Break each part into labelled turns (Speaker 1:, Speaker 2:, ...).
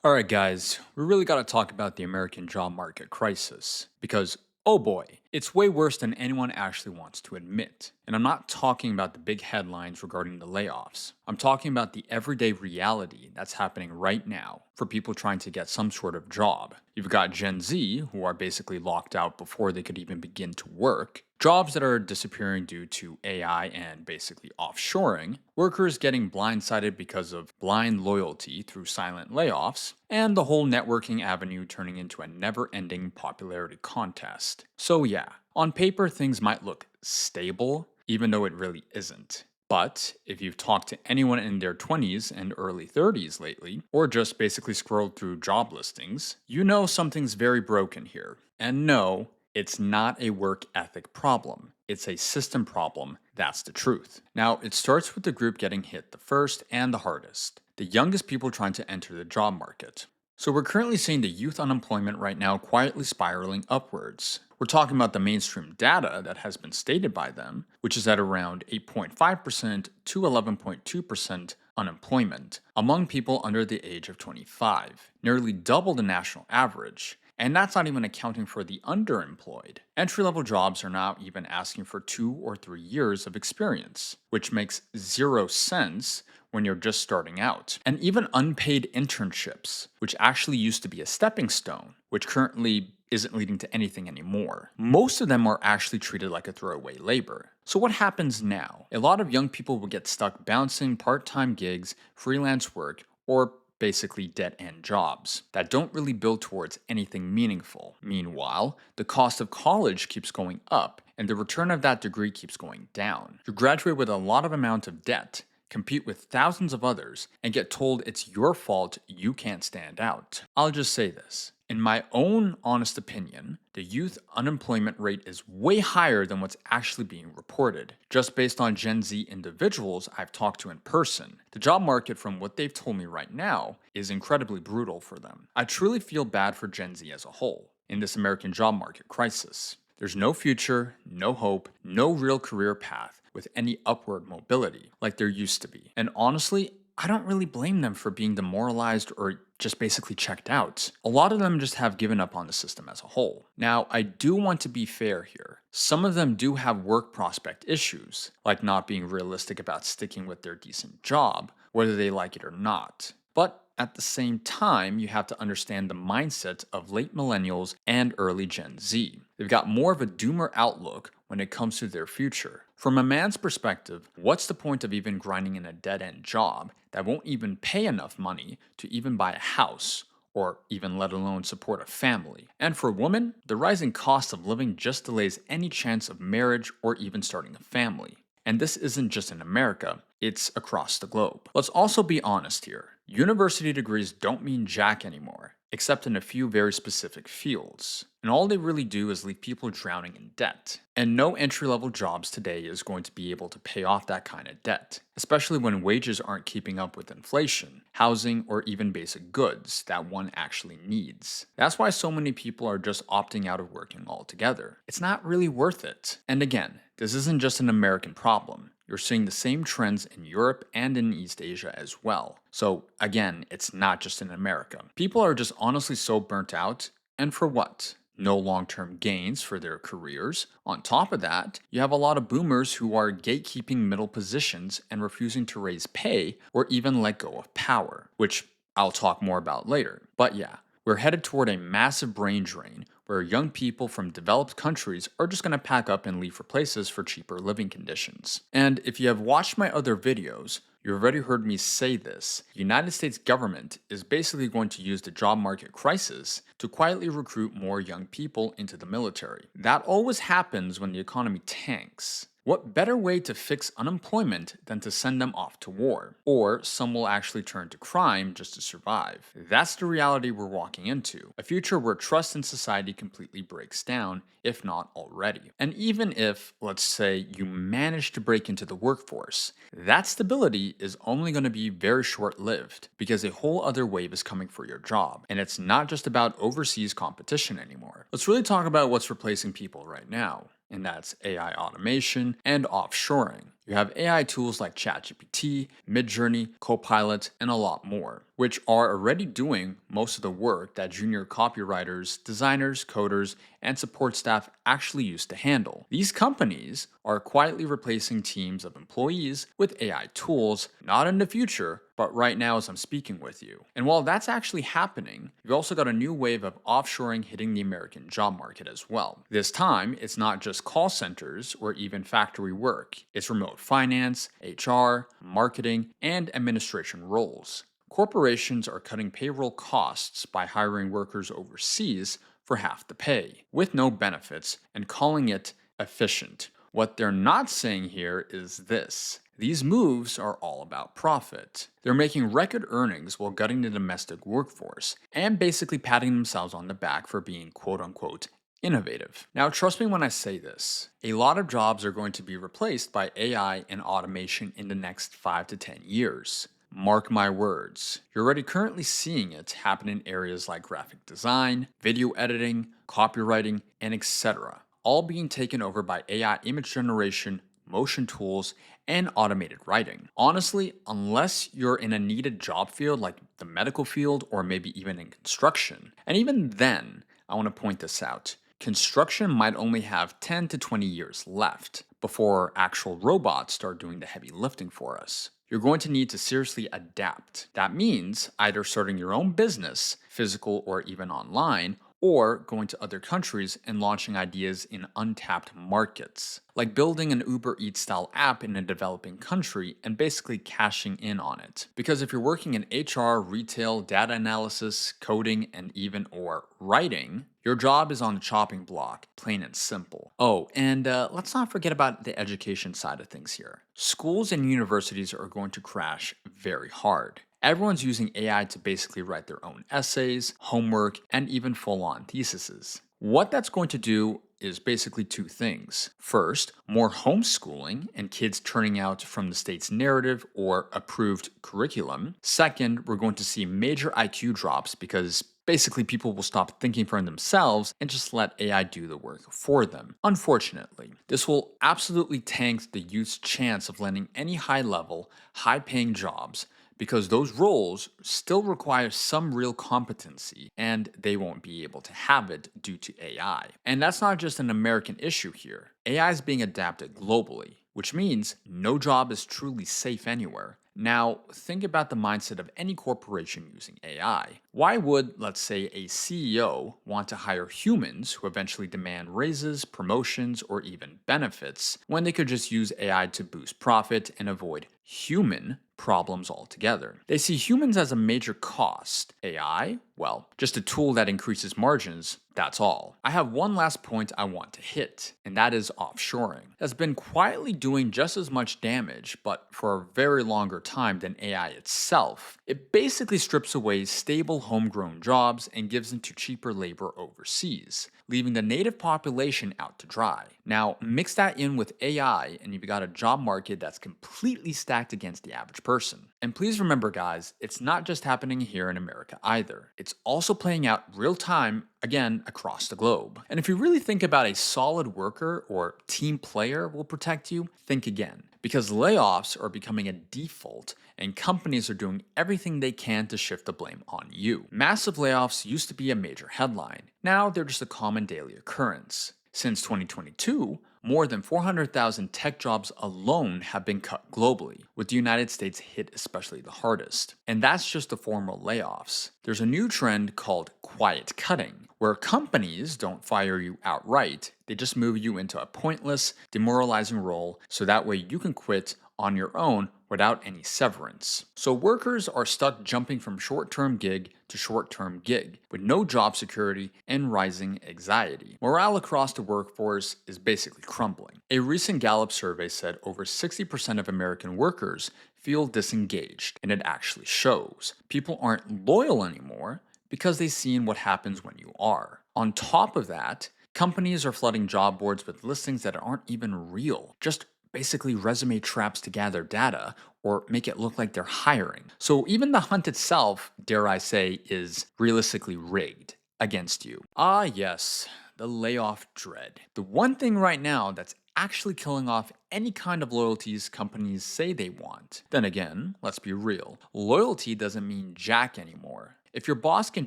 Speaker 1: Alright, guys, we really got to talk about the American job market crisis because, oh boy, it's way worse than anyone actually wants to admit. And I'm not talking about the big headlines regarding the layoffs. I'm talking about the everyday reality that's happening right now for people trying to get some sort of job. You've got Gen Z, who are basically locked out before they could even begin to work, jobs that are disappearing due to AI and basically offshoring, workers getting blindsided because of blind loyalty through silent layoffs, and the whole networking avenue turning into a never ending popularity contest. So, yeah, on paper, things might look stable, even though it really isn't. But if you've talked to anyone in their 20s and early 30s lately, or just basically scrolled through job listings, you know something's very broken here. And no, it's not a work ethic problem. It's a system problem. That's the truth. Now, it starts with the group getting hit the first and the hardest, the youngest people trying to enter the job market. So, we're currently seeing the youth unemployment right now quietly spiraling upwards. We're talking about the mainstream data that has been stated by them, which is at around 8.5% to 11.2% unemployment among people under the age of 25, nearly double the national average. And that's not even accounting for the underemployed. Entry level jobs are now even asking for 2 or 3 years of experience, which makes zero sense when you're just starting out. And even unpaid internships, which actually used to be a stepping stone, which currently isn't leading to anything anymore. Most of them are actually treated like a throwaway labor. So, what happens now? A lot of young people will get stuck bouncing part time gigs, freelance work, or basically dead end jobs that don't really build towards anything meaningful. Meanwhile, the cost of college keeps going up and the return of that degree keeps going down. You graduate with a lot of amount of debt, compete with thousands of others, and get told it's your fault you can't stand out. I'll just say this. In my own honest opinion, the youth unemployment rate is way higher than what's actually being reported. Just based on Gen Z individuals I've talked to in person, the job market, from what they've told me right now, is incredibly brutal for them. I truly feel bad for Gen Z as a whole in this American job market crisis. There's no future, no hope, no real career path with any upward mobility like there used to be. And honestly, I don't really blame them for being demoralized or just basically checked out. A lot of them just have given up on the system as a whole. Now, I do want to be fair here. Some of them do have work prospect issues, like not being realistic about sticking with their decent job, whether they like it or not. But at the same time, you have to understand the mindset of late millennials and early Gen Z. They've got more of a doomer outlook when it comes to their future. From a man's perspective, what's the point of even grinding in a dead end job that won't even pay enough money to even buy a house? Or even let alone support a family. And for women, the rising cost of living just delays any chance of marriage or even starting a family. And this isn't just in America, it's across the globe. Let's also be honest here. University degrees don't mean jack anymore, except in a few very specific fields. And all they really do is leave people drowning in debt. And no entry level jobs today is going to be able to pay off that kind of debt, especially when wages aren't keeping up with inflation, housing, or even basic goods that one actually needs. That's why so many people are just opting out of working altogether. It's not really worth it. And again, this isn't just an American problem. You're seeing the same trends in Europe and in East Asia as well. So, again, it's not just in America. People are just honestly so burnt out, and for what? No long term gains for their careers. On top of that, you have a lot of boomers who are gatekeeping middle positions and refusing to raise pay or even let go of power, which I'll talk more about later. But yeah, we're headed toward a massive brain drain where young people from developed countries are just going to pack up and leave for places for cheaper living conditions. And if you have watched my other videos, you've already heard me say this. The United States government is basically going to use the job market crisis to quietly recruit more young people into the military. That always happens when the economy tanks. What better way to fix unemployment than to send them off to war? Or some will actually turn to crime just to survive. That's the reality we're walking into. A future where trust in society completely breaks down, if not already. And even if, let's say, you manage to break into the workforce, that stability is only going to be very short lived because a whole other wave is coming for your job. And it's not just about overseas competition anymore. Let's really talk about what's replacing people right now, and that's AI automation and offshoring. You have AI tools like ChatGPT, Midjourney, Copilot, and a lot more, which are already doing most of the work that junior copywriters, designers, coders, and support staff actually used to handle. These companies are quietly replacing teams of employees with AI tools, not in the future, but right now as I'm speaking with you. And while that's actually happening, you've also got a new wave of offshoring hitting the American job market as well. This time, it's not just call centers or even factory work, it's remote finance, HR, marketing, and administration roles. Corporations are cutting payroll costs by hiring workers overseas for half the pay, with no benefits, and calling it efficient. What they're not saying here is this: these moves are all about profit. They're making record earnings while gutting the domestic workforce and basically patting themselves on the back for being quote unquote innovative. Now, trust me when I say this, a lot of jobs are going to be replaced by AI and automation in the next 5 to 10 years. Mark my words. You're already currently seeing it happen in areas like graphic design, video editing, copywriting, and etc., all being taken over by AI image generation, motion tools, and automated writing. Honestly, unless you're in a needed job field like the medical field or maybe even in construction, and even then, I want to point this out. Construction might only have 10 to 20 years left before actual robots start doing the heavy lifting for us. You're going to need to seriously adapt. That means either starting your own business, physical or even online, or going to other countries and launching ideas in untapped markets, like building an Uber Eats style app in a developing country and basically cashing in on it. Because if you're working in HR, retail, data analysis, coding, and even or writing, your job is on the chopping block, plain and simple. Oh, and let's not forget about the education side of things here. Schools and universities are going to crash very hard. Everyone's using AI to basically write their own essays, homework, and even full on theses. What that's going to do is basically two things. First, more homeschooling and kids turning out from the state's narrative or approved curriculum. Second, we're going to see major IQ drops because basically people will stop thinking for themselves and just let AI do the work for them. Unfortunately, this will absolutely tank the youth's chance of landing any high level, high paying jobs because those roles still require some real competency and they won't be able to have it due to AI. And that's not just an American issue here. AI is being adapted globally, which means no job is truly safe anywhere. Now, think about the mindset of any corporation using AI. Why would, let's say, a CEO want to hire humans who eventually demand raises, promotions, or even benefits when they could just use AI to boost profit and avoid human problems altogether? They see humans as a major cost. AI, well, just a tool that increases margins, that's all. I have one last point I want to hit, and that is offshoring. That's been quietly doing just as much damage, but for a very longer time than AI itself. It basically strips away stable homegrown jobs and gives them to cheaper labor overseas, leaving the native population out to dry. Now, mix that in with AI, and you've got a job market that's completely stacked against the average person. And please remember, guys, it's not just happening here in America either. It's also playing out real time, again, across the globe. And if you really think about a solid worker or team player will protect you, think again. Because layoffs are becoming a default and companies are doing everything they can to shift the blame on you. Massive layoffs used to be a major headline. Now they're just a common daily occurrence. Since 2022, more than 400,000 tech jobs alone have been cut globally, with the United States hit especially the hardest. And that's just the formal layoffs. There's a new trend called quiet cutting, where companies don't fire you outright, they just move you into a pointless, demoralizing role so that way you can quit on your own without any severance. So workers are stuck jumping from short-term gig to short-term gig with no job security and rising anxiety. Morale across the workforce is basically crumbling. A recent Gallup survey said over 60% of American workers feel disengaged, and it actually shows. People aren't loyal anymore because they've seen what happens when you are. On top of that, companies are flooding job boards with listings that aren't even real, just basically resume traps to gather data or make it look like they're hiring. So even the hunt itself, dare I say, is realistically rigged against you. Ah, yes, the layoff dread. The one thing right now that's actually killing off any kind of loyalties companies say they want. Then again, let's be real. Loyalty doesn't mean jack anymore. If your boss can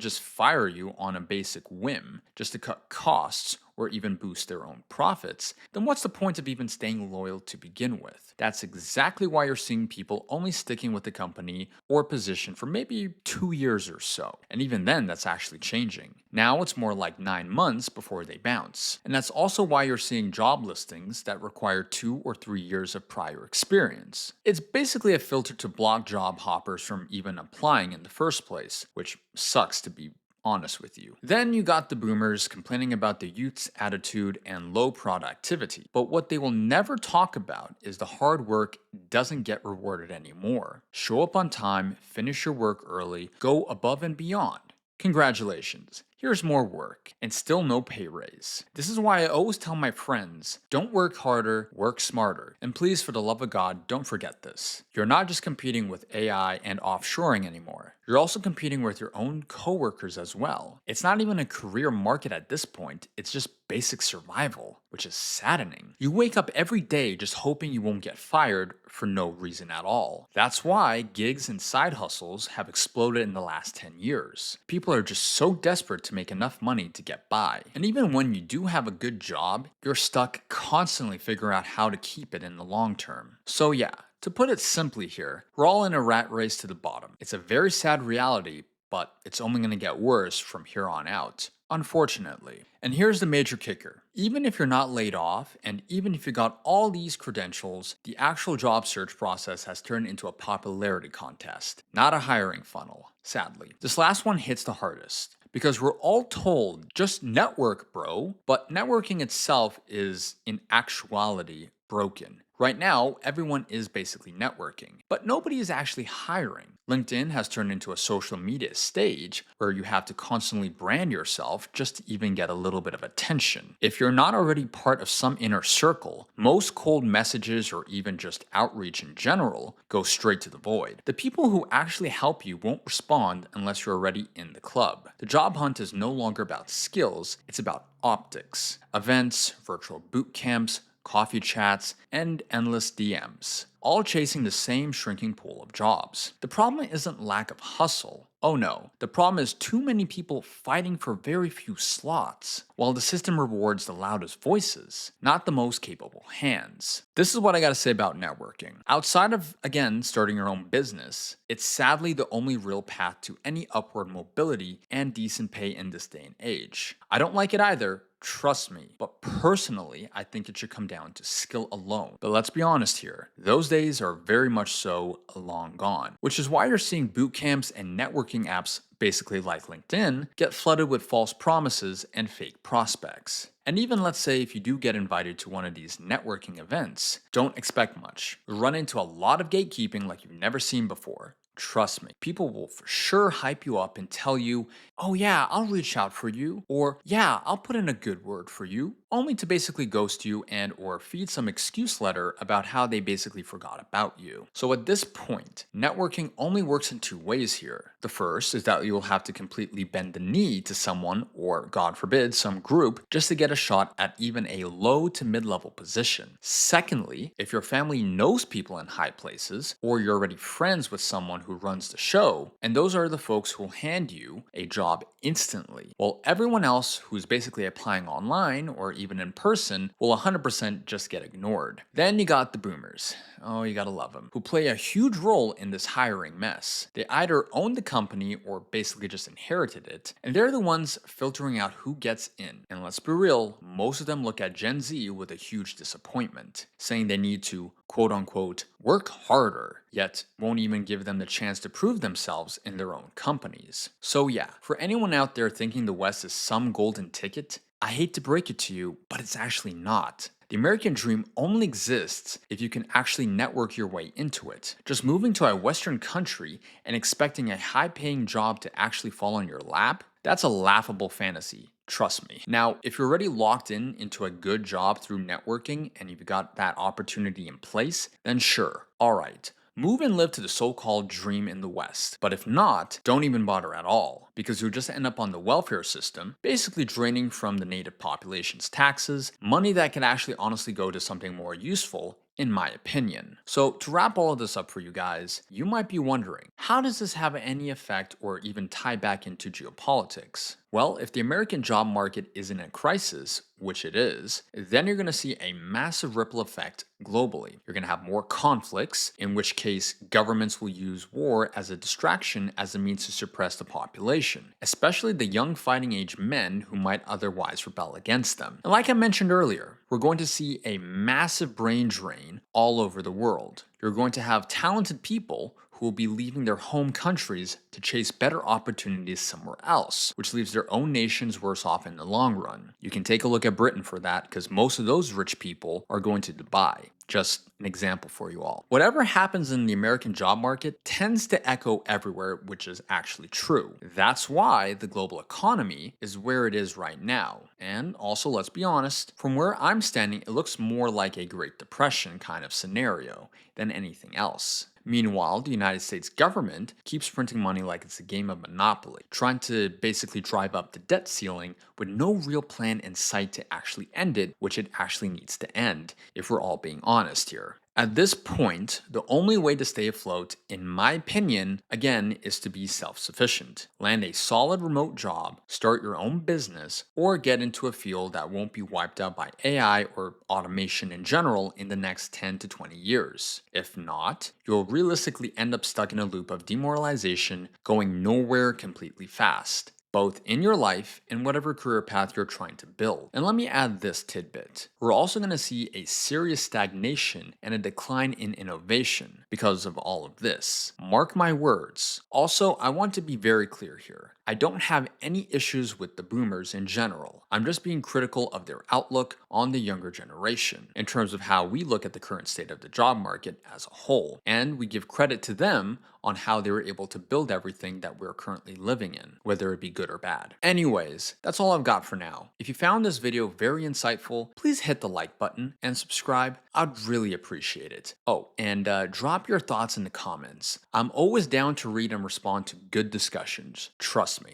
Speaker 1: just fire you on a basic whim just to cut costs or even boost their own profits, then what's the point of even staying loyal to begin with? That's exactly why you're seeing people only sticking with the company or position for maybe 2 years or so. And even then, that's actually changing. Now it's more like 9 months before they bounce. And that's also why you're seeing job listings that require 2 or 3 years of prior experience. It's basically a filter to block job hoppers from even applying in the first place, which sucks to be honest with you. Then you got the boomers complaining about the youth's attitude and low productivity. But what they will never talk about is the hard work doesn't get rewarded anymore. Show up on time, finish your work early, go above and beyond. Congratulations. Here's more work, and still no pay raise. This is why I always tell my friends, don't work harder, work smarter. And please, for the love of God, don't forget this. You're not just competing with AI and offshoring anymore. You're also competing with your own coworkers as well. It's not even a career market at this point, it's just basic survival, which is saddening. You wake up every day just hoping you won't get fired for no reason at all. That's why gigs and side hustles have exploded in the last 10 years. People are just so desperate to make enough money to get by. And even when you do have a good job, you're stuck constantly figuring out how to keep it in the long term. So yeah, to put it simply here, we're all in a rat race to the bottom. It's a very sad reality, but it's only going to get worse from here on out, unfortunately. And here's the major kicker. Even if you're not laid off, and even if you got all these credentials, the actual job search process has turned into a popularity contest, not a hiring funnel, sadly. This last one hits the hardest. Because we're all told, just network, bro. But networking itself is, in actuality, broken. Right now, everyone is basically networking, but nobody is actually hiring. LinkedIn has turned into a social media stage where you have to constantly brand yourself just to even get a little bit of attention. If you're not already part of some inner circle, most cold messages or even just outreach in general go straight to the void. The people who actually help you won't respond unless you're already in the club. The job hunt is no longer about skills, it's about optics. Events, virtual boot camps, coffee chats, and endless DMs, all chasing the same shrinking pool of jobs. The problem isn't lack of hustle. Oh no, the problem is too many people fighting for very few slots, while the system rewards the loudest voices, not the most capable hands. This is what I gotta say about networking. Outside of, again, starting your own business, it's sadly the only real path to any upward mobility and decent pay in this day and age. I don't like it either, trust me, but personally, I think it should come down to skill alone. But let's be honest here, those days are very much so long gone, which is why you're seeing boot camps and networking apps, basically like LinkedIn, get flooded with false promises and fake prospects. And even let's say if you do get invited to one of these networking events, don't expect much. You'll run into a lot of gatekeeping like you've never seen before. Trust me, people will for sure hype you up and tell you, oh yeah, I'll reach out for you, or yeah, I'll put in a good word for you, only to basically ghost you and or feed some excuse letter about how they basically forgot about you. So at this point, networking only works in two ways here. The first is that you'll have to completely bend the knee to someone, or God forbid, some group, just to get a shot at even a low to mid-level position. Secondly, if your family knows people in high places, or you're already friends with someone who runs the show, and those are the folks who'll hand you a job instantly, while everyone else who's basically applying online or even in person will 100% just get ignored. Then you got the boomers. Oh, you gotta love them, who play a huge role in this hiring mess. They either own the company or basically just inherited it, and they're the ones filtering out who gets in. And let's be real, most of them look at Gen Z with a huge disappointment, saying they need to, quote unquote, work harder, yet won't even give them the chance to prove themselves in their own companies. So yeah, for anyone out there thinking the West is some golden ticket, I hate to break it to you, but it's actually not. The American dream only exists if you can actually network your way into it. Just moving to a Western country and expecting a high-paying job to actually fall on your lap, that's a laughable fantasy. Trust me. Now, if you're already locked into a good job through networking and you've got that opportunity in place, then sure, alright. Move and live to the so called dream in the West. But if not, don't even bother at all, because you'll just end up on the welfare system, basically draining from the native population's taxes, money that can actually honestly go to something more useful in my opinion. So, to wrap all of this up for you guys, you might be wondering, how does this have any effect or even tie back into geopolitics? Well, if the American job market is in a crisis, which it is, then you're going to see a massive ripple effect globally. You're going to have more conflicts, in which case governments will use war as a distraction as a means to suppress the population, especially the young fighting age men who might otherwise rebel against them. And like I mentioned earlier, we're going to see a massive brain drain all over the world. You're going to have talented people who will be leaving their home countries to chase better opportunities somewhere else, which leaves their own nations worse off in the long run. You can take a look at Britain for that, because most of those rich people are going to Dubai. Just an example for you all. Whatever happens in the American job market tends to echo everywhere, which is actually true. That's why the global economy is where it is right now. And also, let's be honest, from where I'm standing, it looks more like a Great Depression kind of scenario than anything else. Meanwhile, the United States government keeps printing money like it's a game of Monopoly, trying to basically drive up the debt ceiling with no real plan in sight to actually end it, which it actually needs to end, if we're all being honest here. At this point, the only way to stay afloat, in my opinion, again, is to be self sufficient. Land a solid remote job, start your own business, or get into a field that won't be wiped out by AI or automation in general in the next 10 to 20 years. If not, you'll realistically end up stuck in a loop of demoralization, going nowhere completely fast, both in your life and whatever career path you're trying to build. And let me add this tidbit. We're also going to see a serious stagnation and a decline in innovation because of all of this. Mark my words. Also, I want to be very clear here. I don't have any issues with the boomers in general. I'm just being critical of their outlook on the younger generation in terms of how we look at the current state of the job market as a whole. And we give credit to them on how they were able to build everything that we're currently living in, whether it be good or bad. Anyways, that's all I've got for now. If you found this video very insightful, please hit the like button and subscribe. I'd really appreciate it. Oh, and drop your thoughts in the comments. I'm always down to read and respond to good discussions. Trust me.